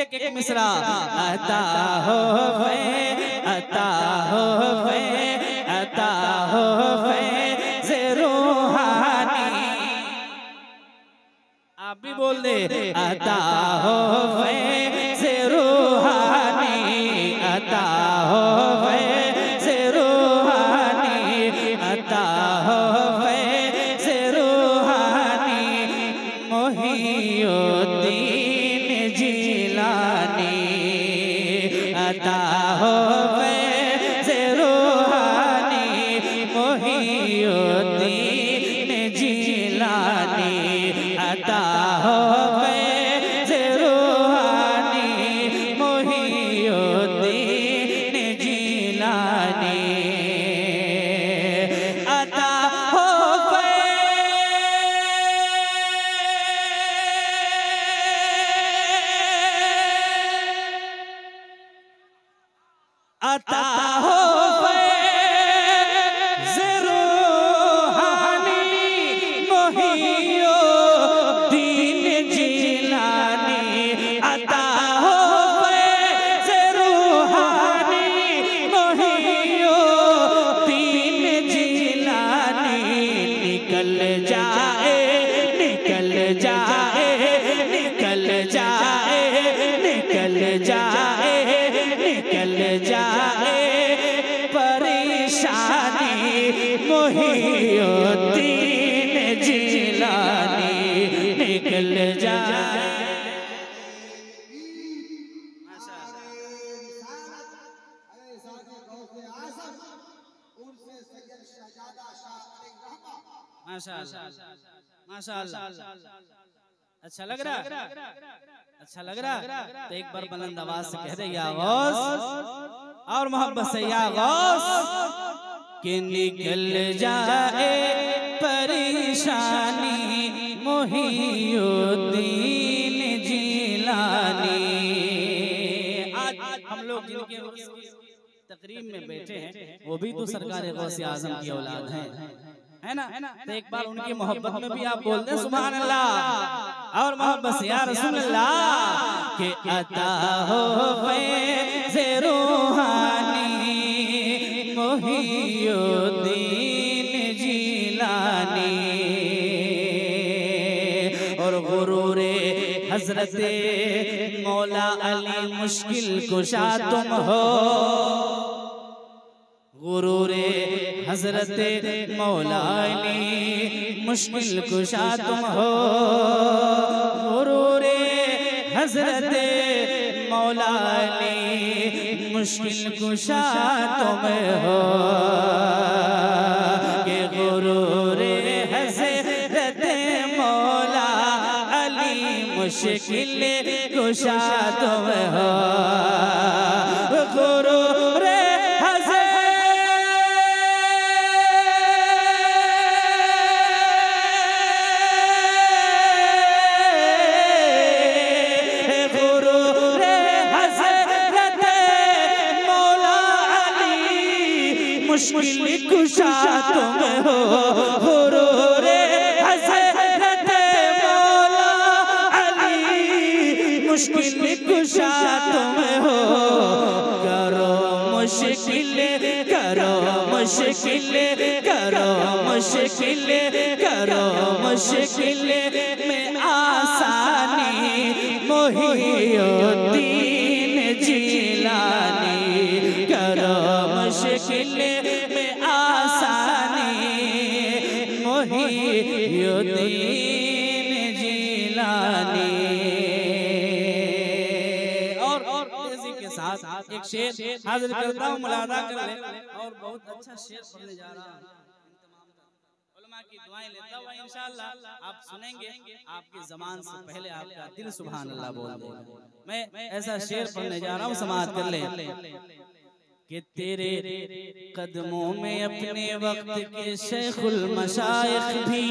एक मिसरा अता हो अता हो अता हो रूहानी। आप भी बोल दे अता हो रूहानी, अता हो रूहानी, अता हो रूहानी। मोहिउद्दीन जिलानी अता हो रूहानी, मोहिउद्दीन जिलानी अता हो रूहानी, मोहिउद्दीन जिलानी अता हो अता हो रूहानी, मोहिउद्दीन जिलानी अता हो रूहानी, मोहिउद्दीन जिलानी। निकल जाए निकल जाए निकल जाए निकल जाए निकल जाए परेशानी, मोहिउद्दीन जिलानी निकल जाए। माशाअल्लाह अच्छा लग रहा, अच्छा लग रहा। तो एक बार बुलंद आवाज से कह दे या गौस, और मोहब्बत से या गौस कि निकल जाए परेशानी, मोहिउद्दीन जिलानी। आज हम लोग जिनके तकरीब में बैठे हैं वो भी तो सरकार गौसे आजम की औलाद हैं, है ना? तो एक बार उनकी मोहब्बत में भी आप बोल दें सुभान अल्लाह, और मोहब्बत से या रसूल अल्लाह के अता हो रूहानी, मोहिउद्दीन जिलानी। और गुरूरे हजरत मौला अली मुश्किल कुशा तुम हो, गुरूरे हजरत मौला अली मुश्किल कुशा तुम हो, गुरूरे हजरत मौला अली मुश्किल कुशा तुम हो। के गुरूरे हजरत मौला अली मुश्किल कुशा तुम हो, गुरूरे मुश्किल कुशा तुम हो, गुरूरे हज़रत मौला अली मुश्किल कुशा तुम हो। करो मुश्किल करो मुश्किल करो मुश्किल करो मुश्किल में आसानी, मोहिउद्दीन जिलानी करो मुश्किल में आसानी, मोहिउद्दीन जिलानी। और तेजी के साथ एक शेर हाजिर करता हूँ, मुलादा कर ले। और बहुत अच्छा शेर पढ़ने जा रहा हूँ, उलमा की दुआएं लेता हुआ इंशाअल्लाह आप सुनेंगे। आपकी ज़बान से पहले आपका दिल सुभान अल्लाह बोल देगा। मैं ऐसा शेर पढ़ने जा रहा हूँ, समाअत कर ले। कि तेरे कदमों में अपने वक्त के शेखुल मशाइख भी,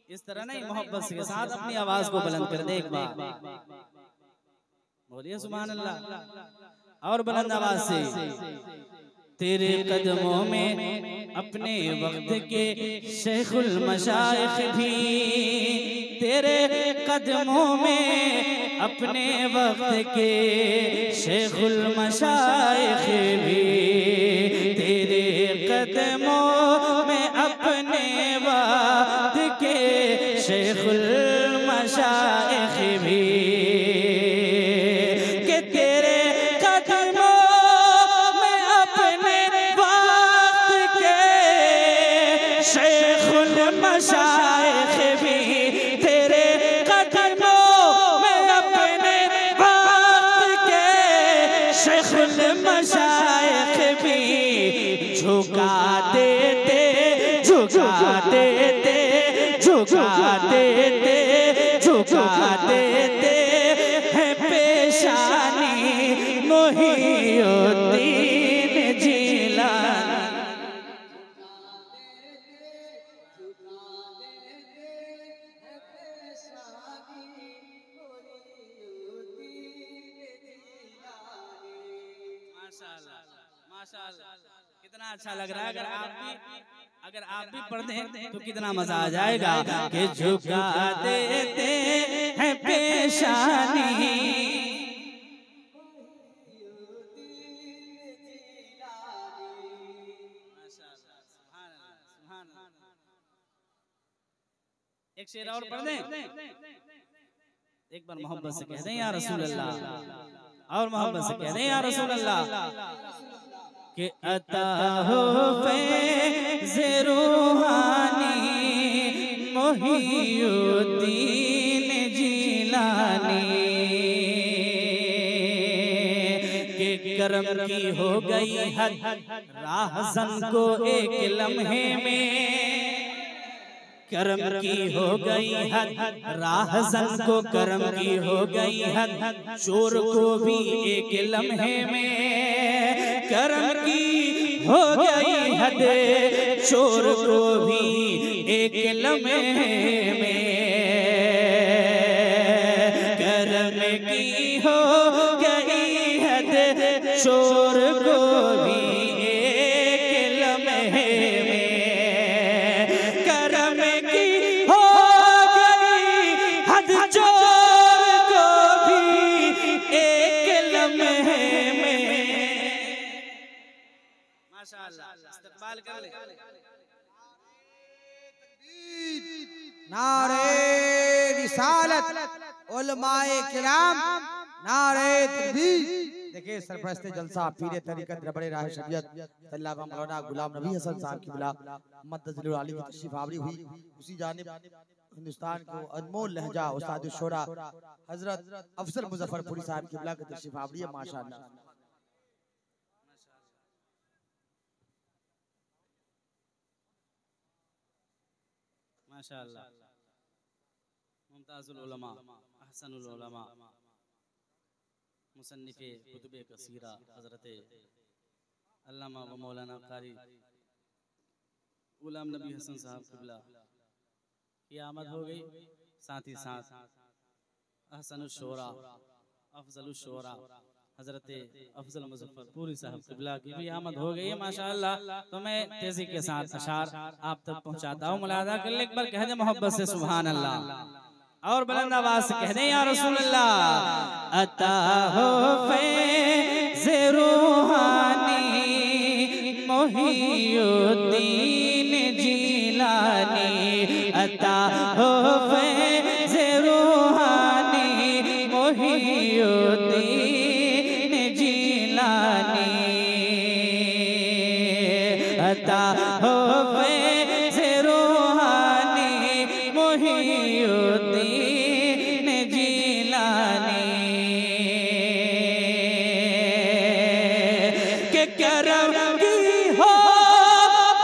इस तरह नहीं, मोहब्बत के साथ अपनी आवाज को बुलंद कर दे एक बार, बोलिए सुभान अल्लाह। और बुलंद आवाज से, तेरे कदमों में अपने वक्त के शेखुल मशाइख भी, तेरे कदमों में अपने वक्त के शेखुल मशाइख भी, तेरे कदमों में अपने वक्त के शेखुल मशाइख भी, कि तेरे कदमों में अपने वक्त के शेखुल मशाइख भी, तेरे कदमों में अपने वक्त के शेखुल मशाइख भी झुका देते, झुका देते, झुका देते, झुका देते हैं पेशानी मोहिउद्दीन जिलानी। माशाअल्लाह, कितना अच्छा लग रहा है। अगर आप भी पढ़ दें तो कितना मजा आ जाएगा कि झुका देते हैं पेशानी। एक शेर और पढ़ दें, एक बार मोहब्बत से कह दें या रसूल अल्लाह, और मोहब्बत से कह दें या रसूल अल्लाह, कि अता हो फैज़ रूहानी मोहिउद्दीन जिलानी, कि करम की हो गई हद राहज़न को एक लम्हे में, करम की हो गई हद राहज़न को करम की हो गई हद, चोर को भी एक लम्हे में करम की हो गई हद, चोर को भी एक लम्हे में करम की हो गई हद, चोर को भी एक लम्हे में करम की हो गई हद, चोर को भी एक लम्हे में। माशाअल्लाह, इस्तकबाल कर ले। नारे रिसालत, उलमाए किराम, नारे तकबीर। देखिए सरपरस्ते जलसा पीरे तरीकत रबड़े राह शरीयत अल्लामा मौलाना गुलाम नबी हसन साहब की बिला मद्दजुल आली की तशरीफ आवरी हुई। उसी जानिब हिंदुस्तान को अनमोल लहजा उस्ताद शोरा हजरत अफजल मुजफ्फरपुरी साहब की बिला की तशरीफ आवरी है। माशाअल्लाह, माशाअल्लाह, मुमताजुल उलमा, अहसनुल उलमा, मुसन्निफे कुतुबे कसीरा हजरत अल्लामा व मौलाना कारी गुलाम नबी हसन साहब क़िबला की आमद हो गई। साथ ही साथ अहसनुल शोरा, अफजलुल शोरा हजरत अफजल मुजफ्फरपुरी साहब क़िबला की भी आमद हो गई है। माशाअल्लाह, तो मैं तेजी के साथ अशार आप तक पहुंचाता हूँ। मुलादा कर ले, एक बार कह दे मोहब्बत से सुभान अल्लाह, और बुलंद आवाज से कह दें या रसूल अल्लाह। अता हो फैज़ रूहानी मोहिउद्दीन जिलानी, अता हो फैज़ रूहानी मोहिउद्दीन जिलानी, अता हो फैज़ रूहानी मोहिउद्दीन जिलानी, के करम की हो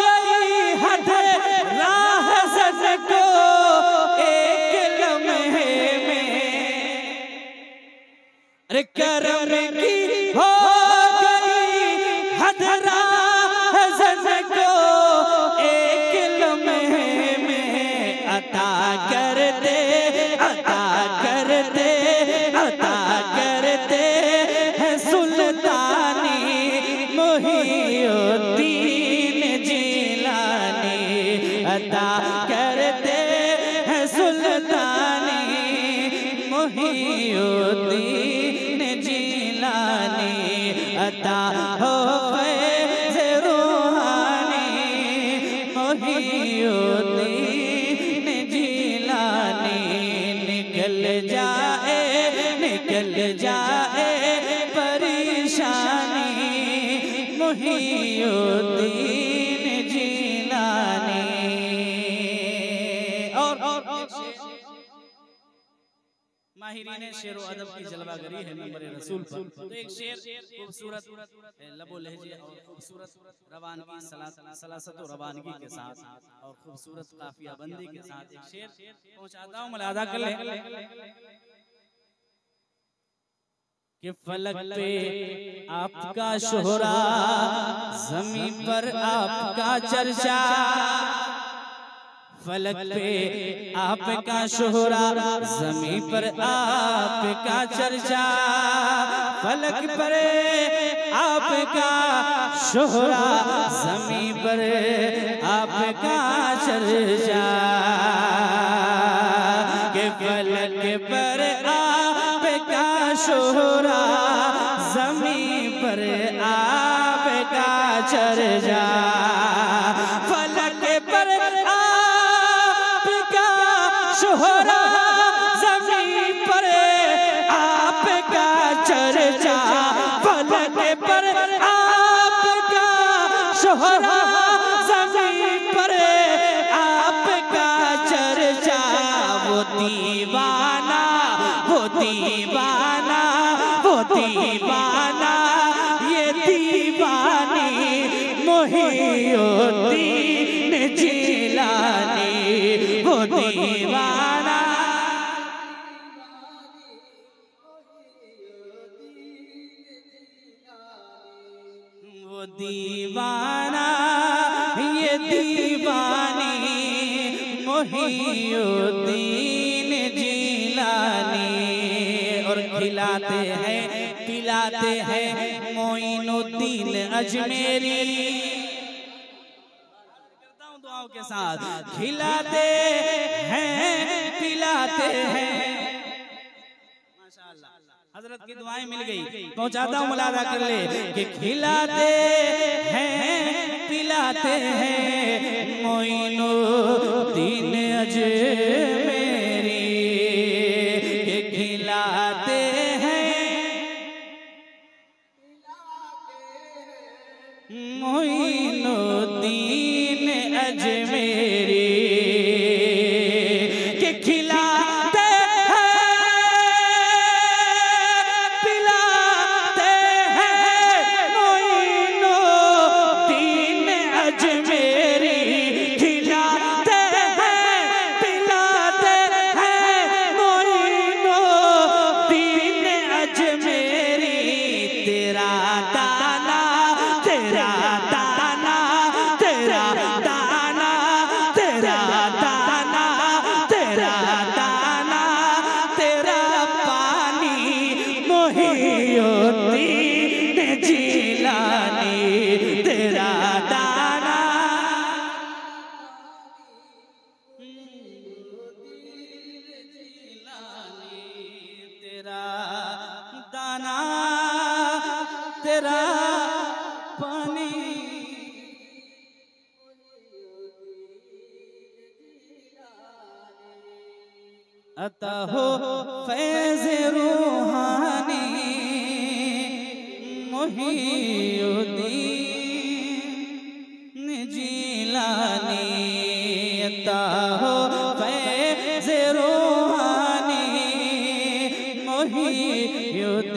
गई हद राहज़न को एक लम्हे में, अरे करम की हो गई हद राहज़न को एक लम्हे में अता कर दे माहिरीन शेर व अदब की जलवागरी है नंबर रसूल पर। तो एक शेर खूबसूरत लबो लहजे और खूबसूरत रवानगी सलासत और रवानगी के साथ और खूबसूरत काफिया बंदी के साथ एक शेर पहुंचाता हूं, मुलादा कर ले कि फलक पे आपका शोहरा, ज़मीन पर आपका चर्चा, फलक पे आपका शोहरा, ज़मीन पर आपका चर्चा, फलक पर आपका शोहरा, ज़मीन पर आपका चर्चा, के फलक पर आपका शोहरा, ज़मीन पर आपका चर्चा, फलक पर शोहरा, ज़मीन पर आपका चर्चा, फलक पर आपका शोहरा, ज़मीन पर आपका चर्चा, वो दीवाना, वो दीवाना, वो दीवाना, ये दीवानी मोहिउद्दीन जिलानी, वो दीवाना, वो दीवाना, ये दीवानी मोहिउद्दीन जिलानी। और खिलाते हैं पिलाते हैं मोइनुद्दीन अजमेरी, दुआओं के साथ खिलाते हैं पिलाते हैं, माशाअल्लाह हजरत की दुआएं मिल गई। पहुंचाता हूं, मुलादा कर ले कि खिलाते हैं पिलाते हैं मोइनुद्दीन अजमेरी, के खिलाते हैं मोइनुद्दीन अजमेरी, के खिलाते हैं पिलाते हैं मोइनुद्दीन अजमेरी, खिलाते हैं पिलाते हैं मोइनुद्दीन अजमेरी, तेरा दाना, तेरा दाना, तेरा दाना, तेरा दाना, तेरा दाना, तेरा पानी मोहिउद्दीन जिलानी, तेरा दाना, तेरा दाना, तेरा पानी, अता हो फैज़ रूहानी मोहिउद्दीन जिलानी, अता हो फैज़ रूहानी मोहिउद्दीन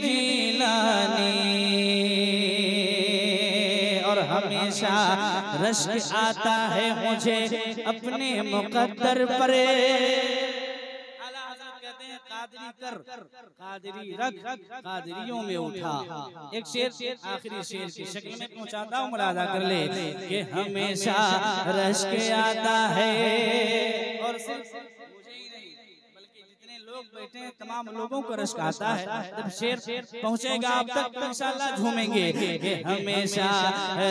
जिलानी। और हमेशा रश्क आता है मुझे अपने मुक़द्दर पर, आला हज़रत कहते हैं कादरी कर, कादरी रख, कादरियों में उठा। एक शेर आखिरी शेर की शक्ल में पहुंचाता हूं, मुलादा कर ले कि हमेशा रश्क आता है, और सिर्फ मुझे ही नहीं बल्कि जितने लोग बैठे हैं तमाम लोगों को रश्क आता है। जब शेर पहुंचेगा आप तक तो इंशाअल्लाह झूमेंगे कि हमेशा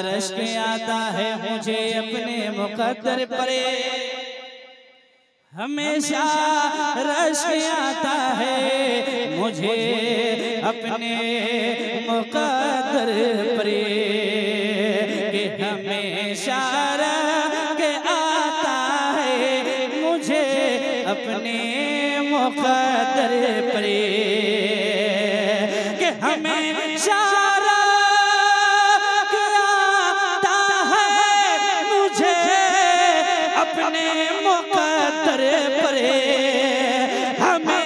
रश्क आता है मुझे अपने मुक़द्दर पर, हमेशा रश्क आता है मुझे अपने मुक़द्दर पर, कि हमेशा रश्क आता है मुझे अपने मुक़द्दर पर, कि हमेशा रश्क आता है मुझे अपने मुक़द्दर पर, हमें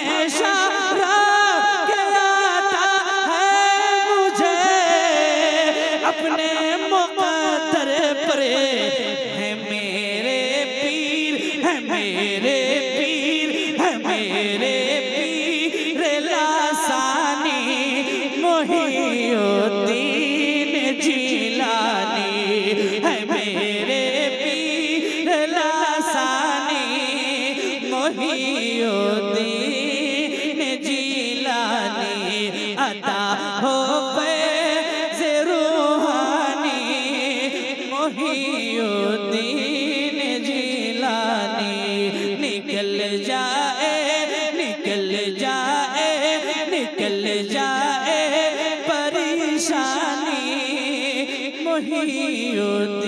मेरे पीर, है मेरे पीर लासानी मोहिउद्दीन जिलानी, है मेरे पीर लासानी मोहिउद्दीन जिलानी। अता हो फैज़ रूहानी मोहिउद्दीन जिलानी। निकल जाए निकल जाए निकल जाए परेशानी मोहिउद्दीन